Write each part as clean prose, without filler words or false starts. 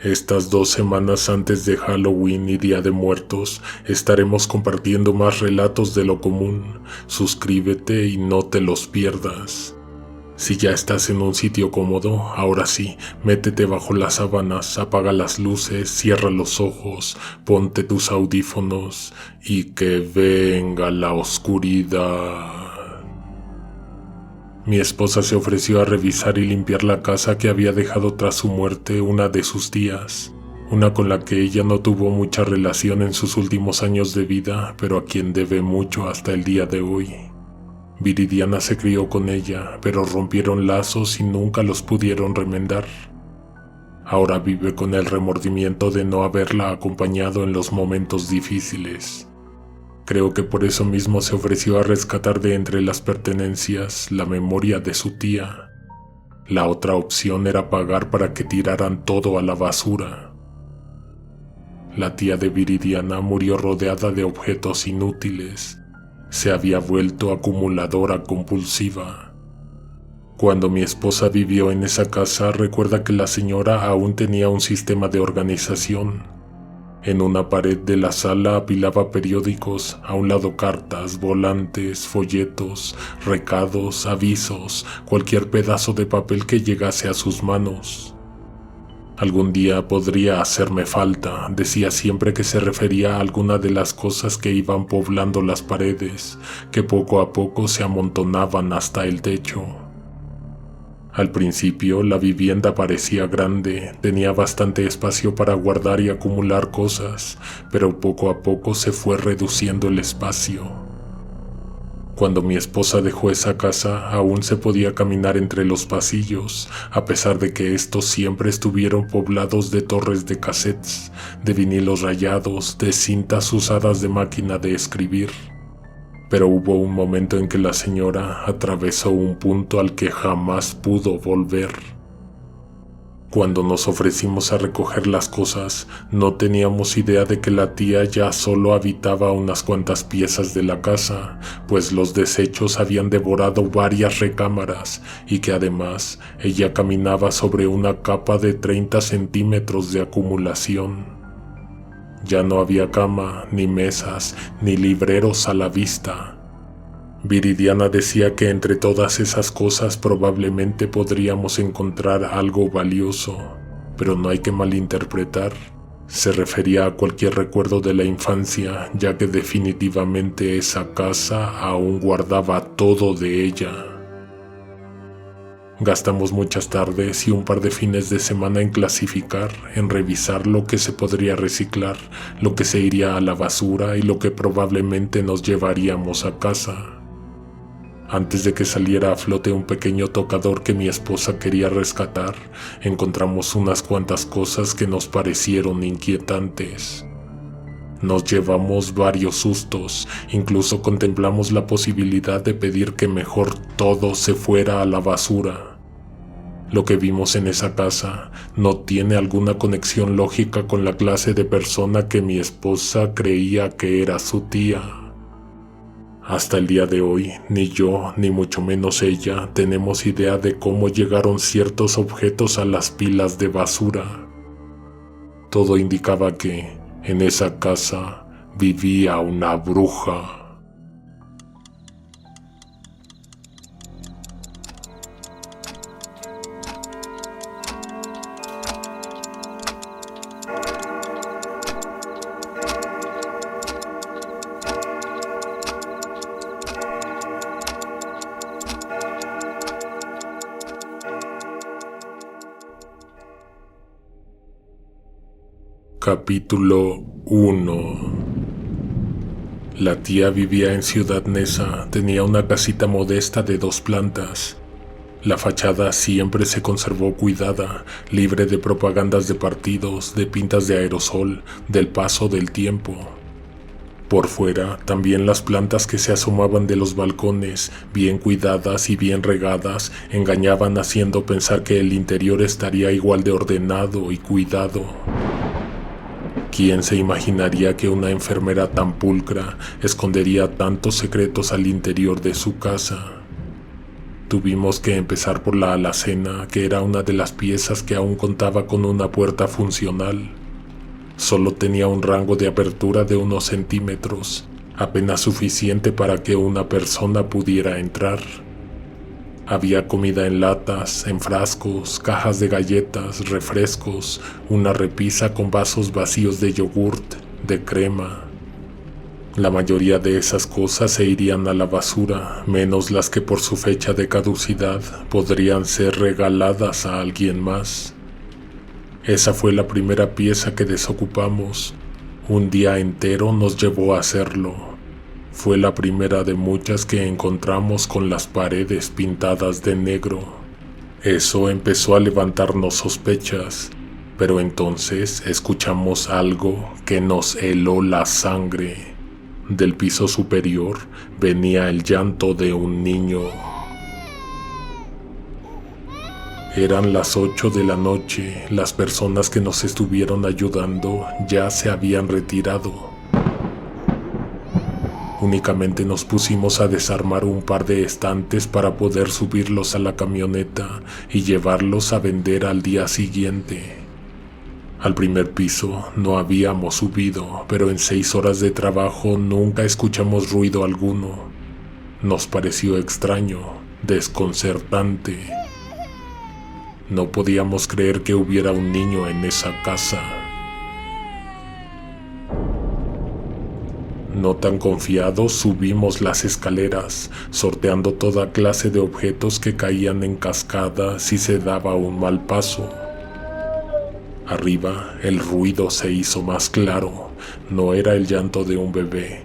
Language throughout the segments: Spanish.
Estas 2 semanas antes de Halloween y Día de Muertos estaremos compartiendo más relatos de lo común. Suscríbete y no te los pierdas. Si ya estás en un sitio cómodo, ahora sí, métete bajo las sábanas, apaga las luces, cierra los ojos, ponte tus audífonos y que venga la oscuridad. Mi esposa se ofreció a revisar y limpiar la casa que había dejado tras su muerte una de sus tías, una con la que ella no tuvo mucha relación en sus últimos años de vida, pero a quien debe mucho hasta el día de hoy. Viridiana se crió con ella, pero rompieron lazos y nunca los pudieron remendar. Ahora vive con el remordimiento de no haberla acompañado en los momentos difíciles. Creo que por eso mismo se ofreció a rescatar de entre las pertenencias la memoria de su tía. La otra opción era pagar para que tiraran todo a la basura. La tía de Viridiana murió rodeada de objetos inútiles. Se había vuelto acumuladora compulsiva. Cuando mi esposa vivió en esa casa, recuerda que la señora aún tenía un sistema de organización. En una pared de la sala apilaba periódicos, a un lado cartas, volantes, folletos, recados, avisos, cualquier pedazo de papel que llegase a sus manos. Algún día podría hacerme falta, decía siempre que se refería a alguna de las cosas que iban poblando las paredes, que poco a poco se amontonaban hasta el techo. Al principio la vivienda parecía grande, tenía bastante espacio para guardar y acumular cosas, pero poco a poco se fue reduciendo el espacio. Cuando mi esposa dejó esa casa, aún se podía caminar entre los pasillos, a pesar de que estos siempre estuvieron poblados de torres de cassettes, de vinilos rayados, de cintas usadas de máquina de escribir. Pero hubo un momento en que la señora atravesó un punto al que jamás pudo volver. Cuando nos ofrecimos a recoger las cosas, no teníamos idea de que la tía ya solo habitaba unas cuantas piezas de la casa, pues los desechos habían devorado varias recámaras y que además ella caminaba sobre una capa de 30 centímetros de acumulación. Ya no había cama, ni mesas, ni libreros a la vista. Viridiana decía que entre todas esas cosas probablemente podríamos encontrar algo valioso, pero no hay que malinterpretar. Se refería a cualquier recuerdo de la infancia, ya que definitivamente esa casa aún guardaba todo de ella. Gastamos muchas tardes y un par de fines de semana en clasificar, en revisar lo que se podría reciclar, lo que se iría a la basura y lo que probablemente nos llevaríamos a casa. Antes de que saliera a flote un pequeño tocador que mi esposa quería rescatar, encontramos unas cuantas cosas que nos parecieron inquietantes. Nos llevamos varios sustos, incluso contemplamos la posibilidad de pedir que mejor todo se fuera a la basura. Lo que vimos en esa casa no tiene alguna conexión lógica con la clase de persona que mi esposa creía que era su tía. Hasta el día de hoy, ni yo, ni mucho menos ella, tenemos idea de cómo llegaron ciertos objetos a las pilas de basura. Todo indicaba que, en esa casa, vivía una bruja. Capítulo 1. La tía vivía en Ciudad Neza, tenía una casita modesta de 2 plantas. La fachada siempre se conservó cuidada, libre de propagandas de partidos, de pintas de aerosol, del paso del tiempo. Por fuera, también las plantas que se asomaban de los balcones, bien cuidadas y bien regadas, engañaban haciendo pensar que el interior estaría igual de ordenado y cuidado. ¿Quién se imaginaría que una enfermera tan pulcra escondería tantos secretos al interior de su casa? Tuvimos que empezar por la alacena, que era una de las piezas que aún contaba con una puerta funcional. Solo tenía un rango de apertura de unos centímetros, apenas suficiente para que una persona pudiera entrar. Había comida en latas, en frascos, cajas de galletas, refrescos, una repisa con vasos vacíos de yogurt, de crema. La mayoría de esas cosas se irían a la basura, menos las que por su fecha de caducidad podrían ser regaladas a alguien más. Esa fue la primera pieza que desocupamos. Un día entero nos llevó a hacerlo. Fue la primera de muchas que encontramos con las paredes pintadas de negro. Eso empezó a levantarnos sospechas, pero entonces escuchamos algo que nos heló la sangre. Del piso superior venía el llanto de un niño. Eran las 8 de la noche, las personas que nos estuvieron ayudando ya se habían retirado. Únicamente nos pusimos a desarmar un par de estantes para poder subirlos a la camioneta y llevarlos a vender al día siguiente. Al primer piso no habíamos subido, pero en 6 horas de trabajo nunca escuchamos ruido alguno. Nos pareció extraño, desconcertante. No podíamos creer que hubiera un niño en esa casa. No tan confiados subimos las escaleras, sorteando toda clase de objetos que caían en cascada si se daba un mal paso. Arriba el ruido se hizo más claro, no era el llanto de un bebé.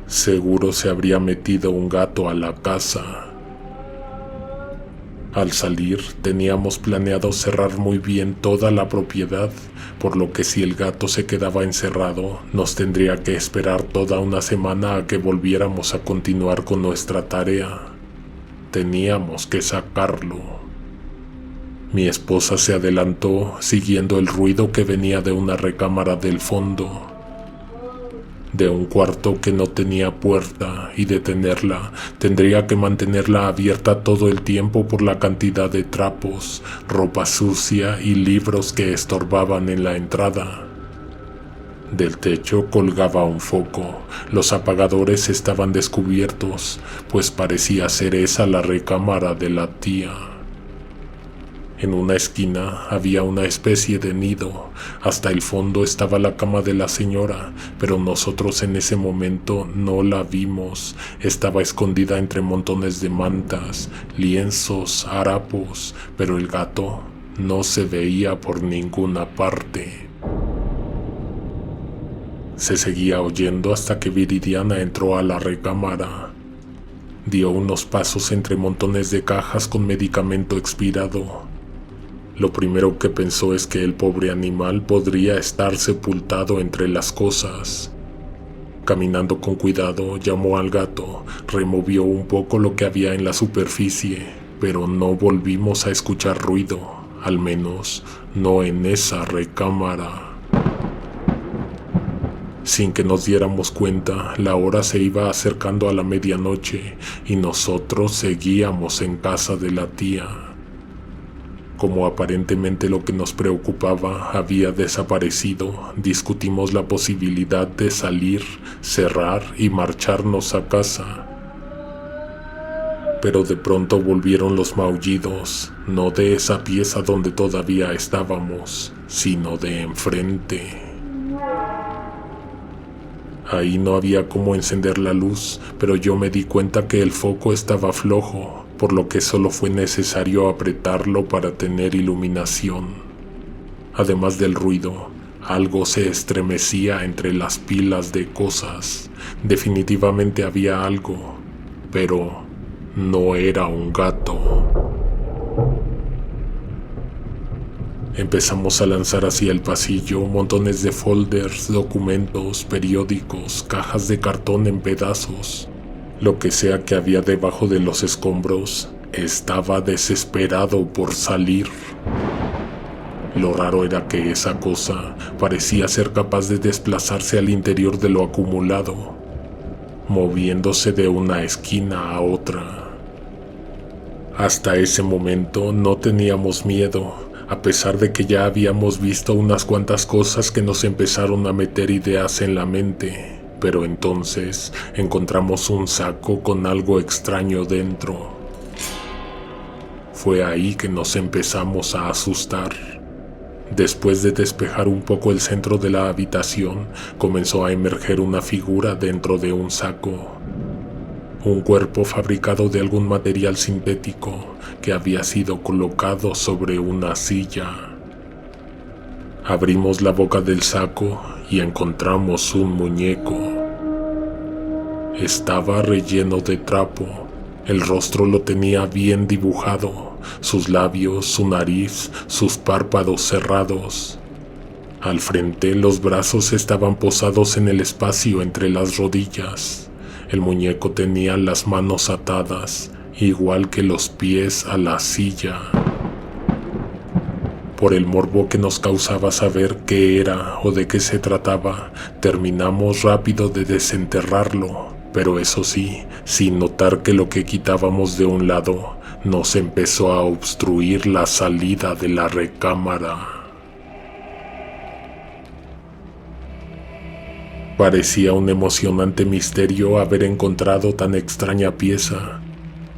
Seguro se habría metido un gato a la casa. Al salir teníamos planeado cerrar muy bien toda la propiedad, por lo que si el gato se quedaba encerrado, nos tendría que esperar toda una semana a que volviéramos a continuar con nuestra tarea. Teníamos que sacarlo. Mi esposa se adelantó, siguiendo el ruido que venía de una recámara del fondo, de un cuarto que no tenía puerta, y de tenerla, tendría que mantenerla abierta todo el tiempo por la cantidad de trapos, ropa sucia y libros que estorbaban en la entrada. Del techo colgaba un foco. Los apagadores estaban descubiertos, pues parecía ser esa la recámara de la tía. En una esquina había una especie de nido. Hasta el fondo estaba la cama de la señora, pero nosotros en ese momento no la vimos. Estaba escondida entre montones de mantas, lienzos, harapos, pero el gato no se veía por ninguna parte. Se seguía oyendo hasta que Viridiana entró a la recámara. Dio unos pasos entre montones de cajas con medicamento expirado. Lo primero que pensó es que el pobre animal podría estar sepultado entre las cosas. Caminando con cuidado, llamó al gato, removió un poco lo que había en la superficie, pero no volvimos a escuchar ruido, al menos no en esa recámara. Sin que nos diéramos cuenta, la hora se iba acercando a la medianoche y nosotros seguíamos en casa de la tía. Como aparentemente lo que nos preocupaba había desaparecido, discutimos la posibilidad de salir, cerrar y marcharnos a casa. Pero de pronto volvieron los maullidos, no de esa pieza donde todavía estábamos, sino de enfrente. Ahí no había cómo encender la luz, pero yo me di cuenta que el foco estaba flojo, por lo que solo fue necesario apretarlo para tener iluminación. Además del ruido, algo se estremecía entre las pilas de cosas. Definitivamente había algo, pero no era un gato. Empezamos a lanzar hacia el pasillo montones de folders, documentos, periódicos, cajas de cartón en pedazos. Lo que sea que había debajo de los escombros estaba desesperado por salir. Lo raro era que esa cosa parecía ser capaz de desplazarse al interior de lo acumulado, moviéndose de una esquina a otra. Hasta ese momento no teníamos miedo, a pesar de que ya habíamos visto unas cuantas cosas que nos empezaron a meter ideas en la mente. Pero entonces encontramos un saco con algo extraño dentro. Fue ahí que nos empezamos a asustar. Después de despejar un poco el centro de la habitación, comenzó a emerger una figura dentro de un saco. Un cuerpo fabricado de algún material sintético que había sido colocado sobre una silla. Abrimos la boca del saco y encontramos un muñeco. Estaba relleno de trapo. El rostro lo tenía bien dibujado, sus labios, su nariz, sus párpados cerrados. Al frente, los brazos estaban posados en el espacio entre las rodillas. El muñeco tenía las manos atadas, igual que los pies a la silla. Por el morbo que nos causaba saber qué era o de qué se trataba, terminamos rápido de desenterrarlo, pero eso sí, sin notar que lo que quitábamos de un lado nos empezó a obstruir la salida de la recámara. Parecía un emocionante misterio haber encontrado tan extraña pieza,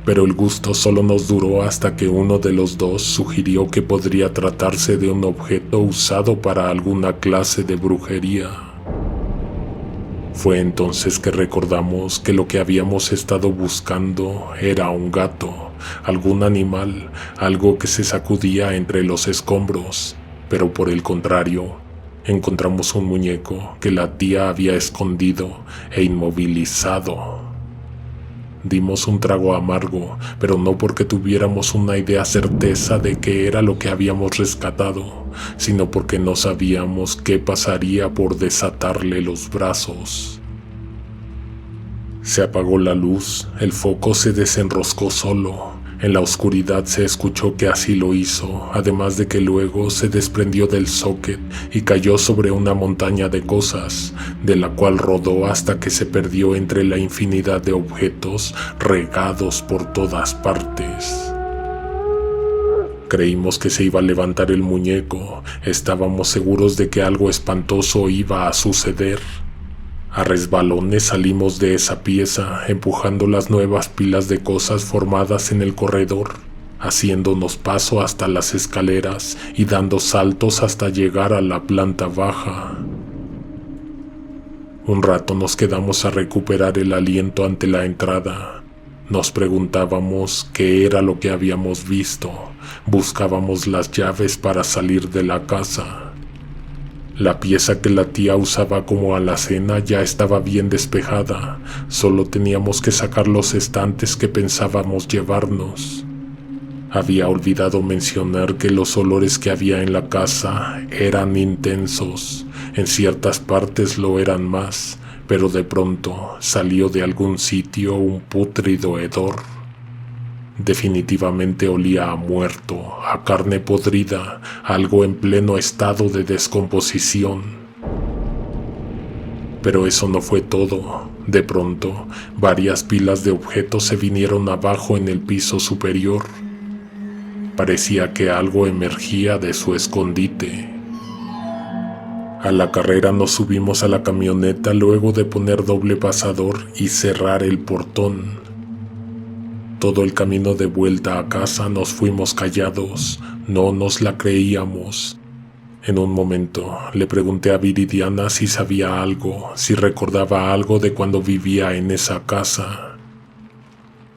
pero el gusto solo nos duró hasta que uno de los dos sugirió que podría tratarse de un objeto usado para alguna clase de brujería. Fue entonces que recordamos que lo que habíamos estado buscando era un gato, algún animal, algo que se sacudía entre los escombros, pero por el contrario, encontramos un muñeco que la tía había escondido e inmovilizado. Dimos un trago amargo, pero no porque tuviéramos una idea certeza de qué era lo que habíamos rescatado, sino porque no sabíamos qué pasaría por desatarle los brazos. Se apagó la luz, el foco se desenroscó solo. En la oscuridad se escuchó que así lo hizo, además de que luego se desprendió del socket y cayó sobre una montaña de cosas, de la cual rodó hasta que se perdió entre la infinidad de objetos regados por todas partes. Creímos que se iba a levantar el muñeco, estábamos seguros de que algo espantoso iba a suceder. A resbalones salimos de esa pieza, empujando las nuevas pilas de cosas formadas en el corredor, haciéndonos paso hasta las escaleras y dando saltos hasta llegar a la planta baja. Un rato nos quedamos a recuperar el aliento ante la entrada. Nos preguntábamos qué era lo que habíamos visto, buscábamos las llaves para salir de la casa. La pieza que la tía usaba como alacena ya estaba bien despejada, solo teníamos que sacar los estantes que pensábamos llevarnos. Había olvidado mencionar que los olores que había en la casa eran intensos, en ciertas partes lo eran más, pero de pronto salió de algún sitio un pútrido hedor. Definitivamente olía a muerto, a carne podrida, algo en pleno estado de descomposición. Pero eso no fue todo. De pronto, varias pilas de objetos se vinieron abajo en el piso superior. Parecía que algo emergía de su escondite. A la carrera nos subimos a la camioneta luego de poner doble pasador y cerrar el portón. Todo el camino de vuelta a casa nos fuimos callados, no nos la creíamos. En un momento le pregunté a Viridiana si sabía algo, si recordaba algo de cuando vivía en esa casa.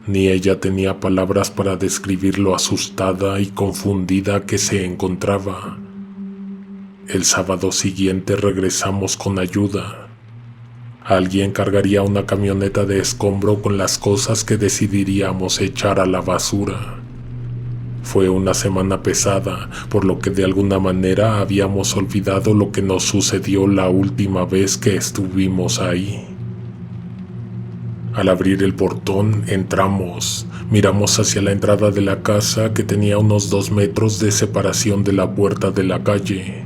Ni ella tenía palabras para describir lo asustada y confundida que se encontraba. El sábado siguiente regresamos con ayuda. Alguien cargaría una camioneta de escombro con las cosas que decidiríamos echar a la basura. Fue una semana pesada, por lo que de alguna manera habíamos olvidado lo que nos sucedió la última vez que estuvimos ahí. Al abrir el portón, entramos. Miramos hacia la entrada de la casa que tenía unos 2 metros de separación de la puerta de la calle.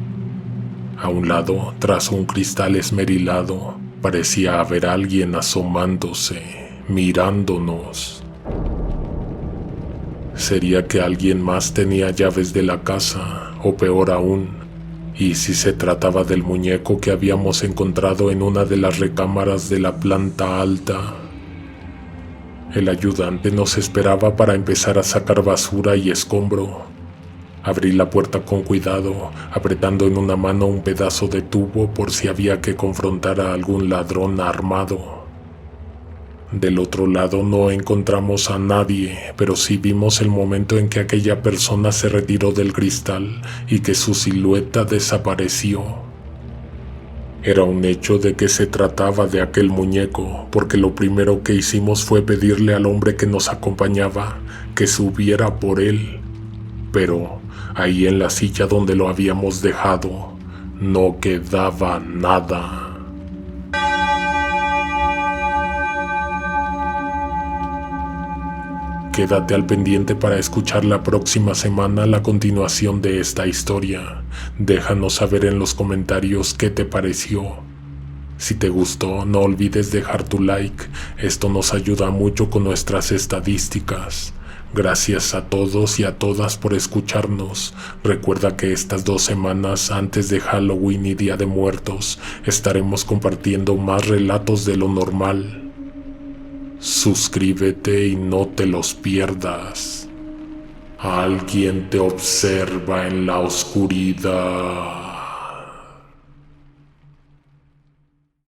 A un lado, tras un cristal esmerilado, parecía haber alguien asomándose, mirándonos. ¿Sería que alguien más tenía llaves de la casa? O peor aún, ¿y si se trataba del muñeco que habíamos encontrado en una de las recámaras de la planta alta? El ayudante nos esperaba para empezar a sacar basura y escombro. Abrí la puerta con cuidado, apretando en una mano un pedazo de tubo por si había que confrontar a algún ladrón armado. Del otro lado no encontramos a nadie, pero sí vimos el momento en que aquella persona se retiró del cristal y que su silueta desapareció. Era un hecho de que se trataba de aquel muñeco, porque lo primero que hicimos fue pedirle al hombre que nos acompañaba que subiera por él. Pero ahí en la silla donde lo habíamos dejado, no quedaba nada. Quédate al pendiente para escuchar la próxima semana la continuación de esta historia. Déjanos saber en los comentarios qué te pareció. Si te gustó, no olvides dejar tu like. Esto nos ayuda mucho con nuestras estadísticas. Gracias a todos y a todas por escucharnos. Recuerda que estas 2 semanas antes de Halloween y Día de Muertos estaremos compartiendo más relatos de lo normal. Suscríbete y no te los pierdas. Alguien te observa en la oscuridad.